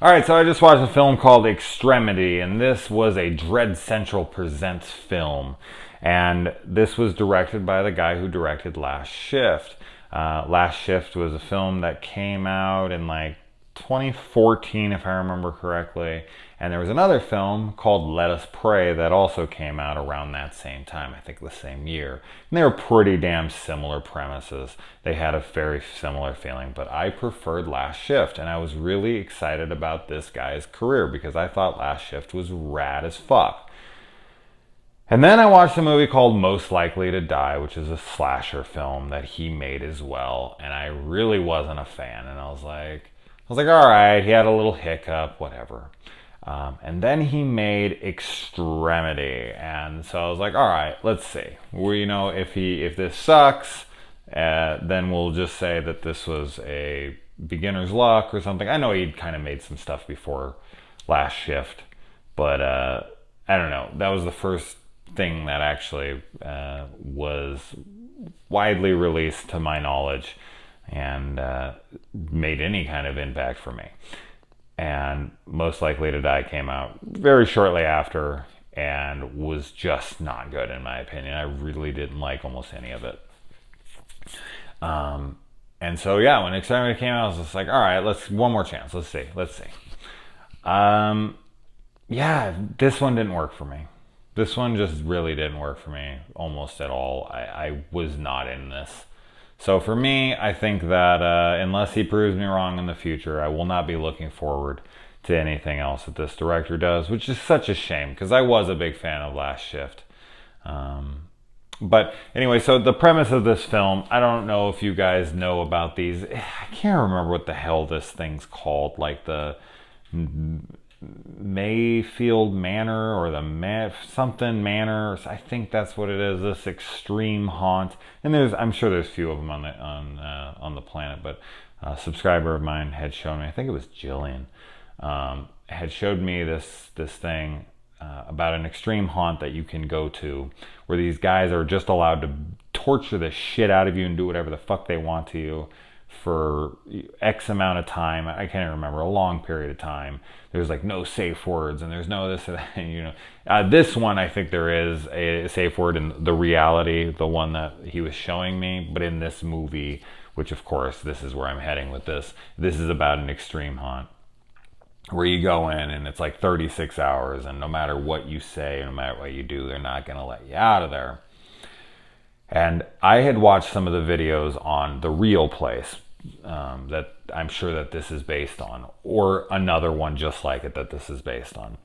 All right, so I just watched a film called Extremity, and this was a Dread Central Presents film. And this was directed by the guy who directed Last Shift. Last Shift was a film that came out in like 2014, if I remember correctly. And there was another film called Let Us Pray that also came out around that same time, I think the same year. And they were pretty damn similar premises. They had a very similar feeling, but I preferred Last Shift, and I was really excited about this guy's career because I thought Last Shift was rad as fuck. And then I watched a movie called Most Likely to Die, which is a slasher film that he made as well, and I really wasn't a fan. And I was like, all right, he had a little hiccup, whatever. And then he made Extremity, and so I was like, all right, let's see. If this sucks, then we'll just say that this was a beginner's luck or something. I know he'd kind of made some stuff before Last Shift, but I don't know. That was the first thing that actually was widely released to my knowledge and made any kind of impact for me. And Most Likely to Die came out very shortly after and was just not good in my opinion. I really didn't like almost any of it. And so yeah, when Extremity came out, I was just like, all right, one more chance. Let's see. Yeah, this one didn't work for me. This one just really didn't work for me almost at all. I was not in this. So for me, I think that unless he proves me wrong in the future, I will not be looking forward to anything else that this director does, which is such a shame because I was a big fan of Last Shift. But anyway, so the premise of this film, I don't know if you guys know about these. I can't remember what the hell this thing's called, like the Mayfield Manor or the something Manor. I think that's what it is. This extreme haunt, and I'm sure there's a few of them on the planet. But a subscriber of mine had shown me. I think it was Jillian had showed me this thing about an extreme haunt that you can go to, where these guys are just allowed to torture the shit out of you and do whatever the fuck they want to you for X amount of time. I can't remember, a long period of time. There's like no safe words and there's no this or that, this one, I think there is a safe word in the reality, the one that he was showing me. But in this movie, which of course, this is where I'm heading with this is about an extreme haunt where you go in and it's like 36 hours and no matter what you say, no matter what you do, they're not going to let you out of there. And I had watched some of the videos on The Real Place, that I'm sure that this is based on, or another one just like it that this is based on.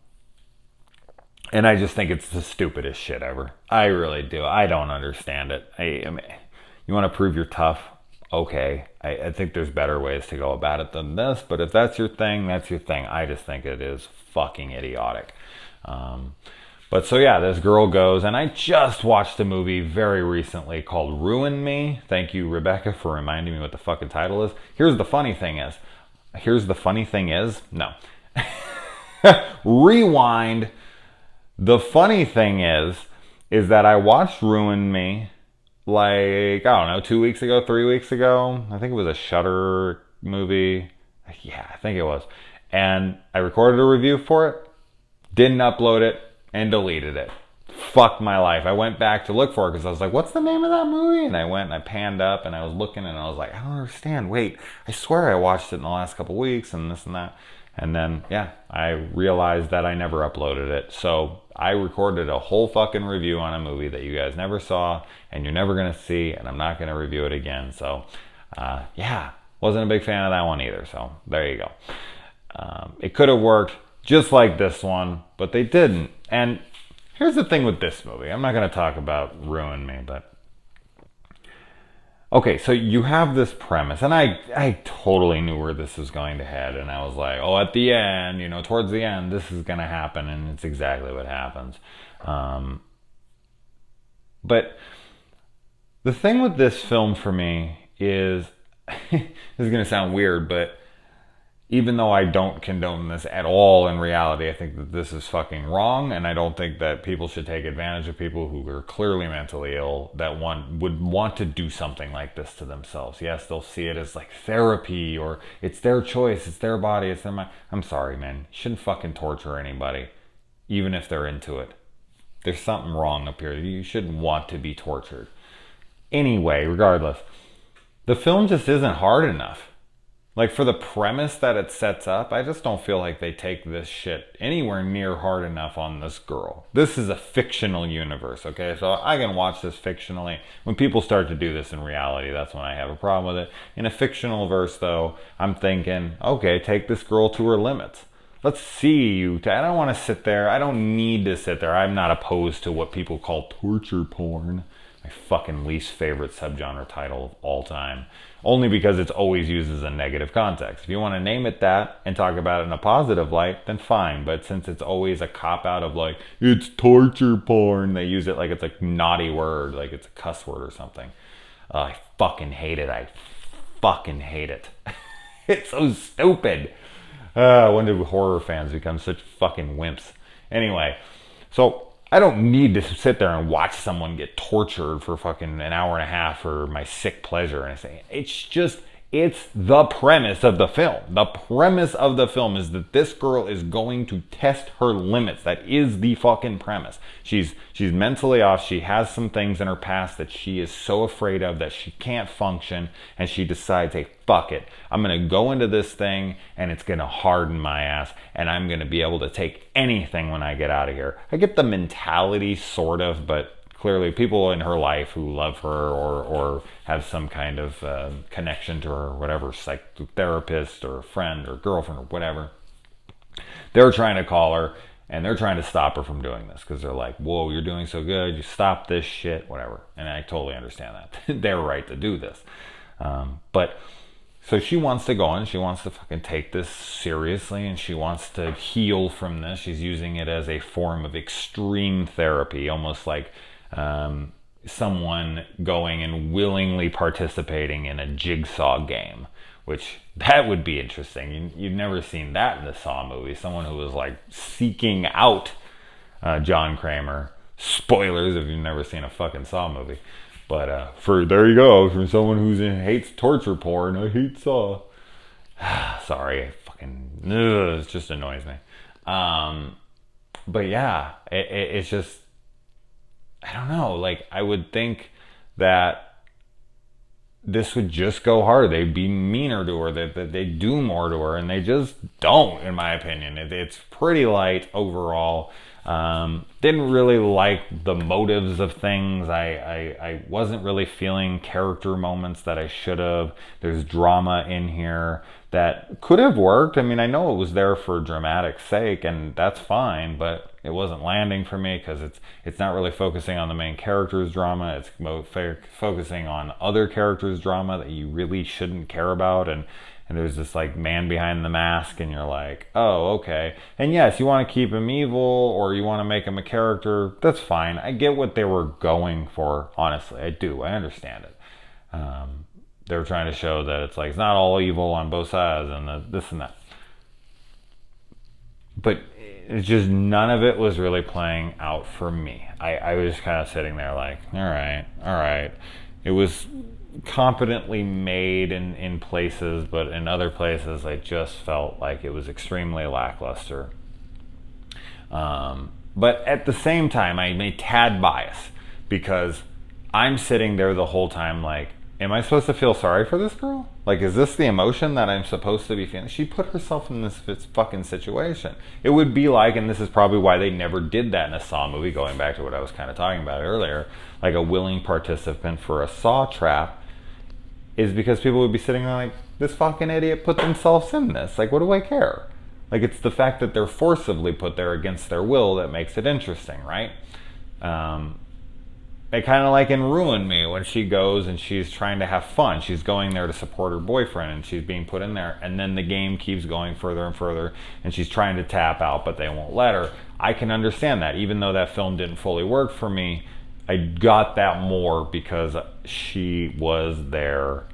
And I just think it's the stupidest shit ever. I really do. I don't understand it. I mean, you want to prove you're tough? Okay. I think there's better ways to go about it than this, but if that's your thing, that's your thing. I just think it is fucking idiotic. But so yeah, this girl goes, and I just watched a movie very recently called Ruin Me. Thank you, Rebecca, for reminding me what the fucking title is. Here's the funny thing is, no. Rewind. The funny thing is that I watched Ruin Me like, I don't know, 2 weeks ago, 3 weeks ago. I think it was a Shudder movie. Yeah, I think it was. And I recorded a review for it, didn't upload it, and deleted it. Fuck my life. I went back to look for it because I was like, what's the name of that movie? And I went and I panned up and I was looking and I was like, I don't understand. Wait, I swear I watched it in the last couple of weeks and this and that. And then, yeah, I realized that I never uploaded it. So I recorded a whole fucking review on a movie that you guys never saw and you're never going to see, and I'm not going to review it again. So, yeah, wasn't a big fan of that one either. So there you go. It could have worked just like this one, but they didn't. And here's the thing with this movie. I'm not going to talk about Ruin Me, but okay, so you have this premise, and I totally knew where this was going to head, and I was like, oh, at the end, towards the end, this is going to happen, and it's exactly what happens. But the thing with this film for me is, this is going to sound weird, but even though I don't condone this at all in reality, I think that this is fucking wrong, and I don't think that people should take advantage of people who are clearly mentally ill that would want to do something like this to themselves. Yes, they'll see it as like therapy, or it's their choice, it's their body, it's their mind. I'm sorry, man. You shouldn't fucking torture anybody, even if they're into it. There's something wrong up here. You shouldn't want to be tortured. Anyway, regardless, the film just isn't hard enough. Like, for the premise that it sets up, I just don't feel like they take this shit anywhere near hard enough on this girl. This is a fictional universe, okay? So I can watch this fictionally. When people start to do this in reality, that's when I have a problem with it. In a fictional verse, though, I'm thinking, okay, take this girl to her limits. Let's see you. I don't want to sit there. I don't need to sit there. I'm not opposed to what people call torture porn. My fucking least favorite subgenre title of all time. Only because it's always used as a negative context. If you want to name it that and talk about it in a positive light, then fine. But since it's always a cop-out of like, it's torture porn, they use it like it's a naughty word, like it's a cuss word or something. I fucking hate it. I fucking hate it. It's so stupid. When do horror fans become such fucking wimps? Anyway, so I don't need to sit there and watch someone get tortured for fucking an hour and a half for my sick pleasure. And I say, it's the premise of the film. The premise of the film is that this girl is going to test her limits. That is the fucking premise. She's mentally off. She has some things in her past that she is so afraid of that she can't function. And she decides, hey, fuck it. I'm going to go into this thing and it's going to harden my ass. And I'm going to be able to take anything when I get out of here. I get the mentality, sort of, but clearly people in her life who love her or have some kind of connection to her, whatever, psychotherapist or friend or girlfriend or whatever, they're trying to call her and they're trying to stop her from doing this because they're like, whoa, you're doing so good, you stop this shit, whatever. And I totally understand that. They're right to do this. But so she wants to go in, she wants to fucking take this seriously, and she wants to heal from this. She's using it as a form of extreme therapy, almost like someone going and willingly participating in a jigsaw game, which that would be interesting. You've never seen that in the Saw movie. Someone who was like seeking out John Kramer. Spoilers if you've never seen a fucking Saw movie. But there you go, from someone who hates torture porn, I hate Saw. Sorry, I fucking, it just annoys me. But yeah, it's just, I don't know, like, I would think that this would just go harder. They'd be meaner to her, that they do more to her, and they just don't, in my opinion. It's pretty light overall. Didn't really like the motives of things. I wasn't really feeling character moments that I should have. There's drama in here that could have worked. I mean, I know it was there for dramatic sake, and that's fine, but it wasn't landing for me because it's not really focusing on the main character's drama. It's focusing on other characters' drama that you really shouldn't care about, and there's this like man behind the mask, and you're like, oh, okay. And yes, you want to keep him evil, or you want to make him a character, that's fine. I get what they were going for, honestly. I do. I understand it. They were trying to show that it's like, it's not all evil on both sides, and this and that. But it's just, none of it was really playing out for me. I was kind of sitting there like, all right. It was competently made in places, but in other places I just felt like it was extremely lackluster. But at the same time, I'm a tad bias because I'm sitting there the whole time like, am I supposed to feel sorry for this girl? Like, is this the emotion that I'm supposed to be feeling? She put herself in this fucking situation. It would be like, and this is probably why they never did that in a Saw movie, going back to what I was kind of talking about earlier, like a willing participant for a Saw trap, is because people would be sitting there like, this fucking idiot put themselves in this. Like, what do I care? Like, it's the fact that they're forcibly put there against their will that makes it interesting, right? It kind of like in Ruin Me, when she goes and she's trying to have fun. She's going there to support her boyfriend, and she's being put in there. And then the game keeps going further and further, and she's trying to tap out, but they won't let her. I can understand that. Even though that film didn't fully work for me, I got that more because she was there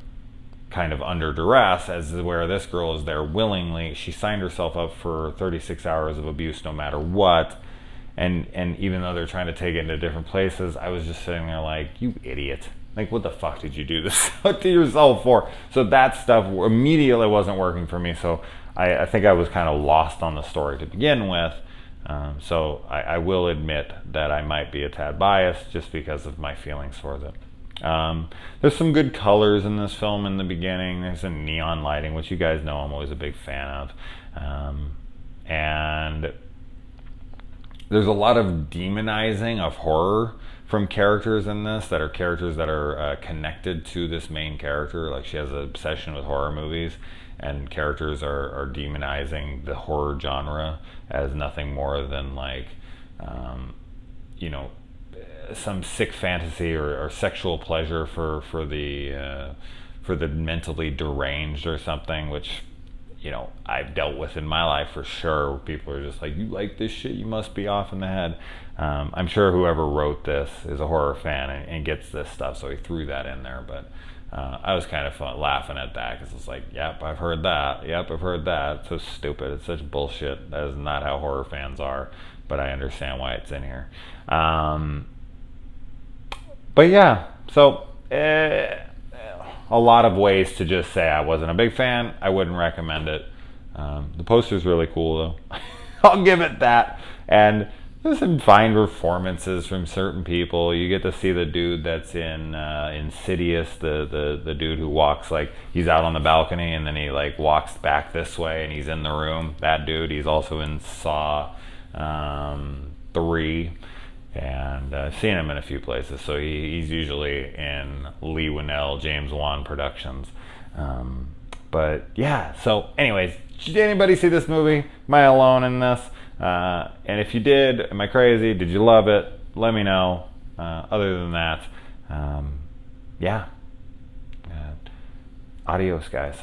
kind of under duress, as where this girl is there willingly. She signed herself up for 36 hours of abuse no matter what. And even though they're trying to take it into different places, I was just sitting there like, you idiot. Like, what the fuck did you do this to yourself for? So that stuff immediately wasn't working for me. So I think I was kind of lost on the story to begin with. So I will admit that I might be a tad biased just because of my feelings for it. There's some good colors in this film in the beginning. There's some neon lighting, which you guys know I'm always a big fan of. And there's a lot of demonizing of horror from characters in this that are connected to this main character. Like, she has an obsession with horror movies, and characters are demonizing the horror genre as nothing more than like, you know, some sick fantasy or sexual pleasure for the mentally deranged or something, which, you know, I've dealt with in my life for sure. People are just like, you like this shit, you must be off in the head. I'm sure whoever wrote this is a horror fan and gets this stuff, so he threw that in there. But I was kind of laughing at that, because it's like, yep, I've heard that. Yep, I've heard that. It's so stupid. It's such bullshit. That is not how horror fans are, but I understand why it's in here. But yeah, so a lot of ways to just say I wasn't a big fan. I wouldn't recommend it. The poster's really cool, though. I'll give it that. And there's some fine performances from certain people. You get to see the dude that's in Insidious, the dude who walks, like, he's out on the balcony and then he like walks back this way and he's in the room. That dude, he's also in Saw 3. And I've seen him in a few places, so he's usually in Lee Winnell, James Wan productions. But yeah, so anyways, did anybody see this movie? Am I alone in this? And if you did, am I crazy? Did you love it? Let me know. Other than that, yeah. Adios, guys.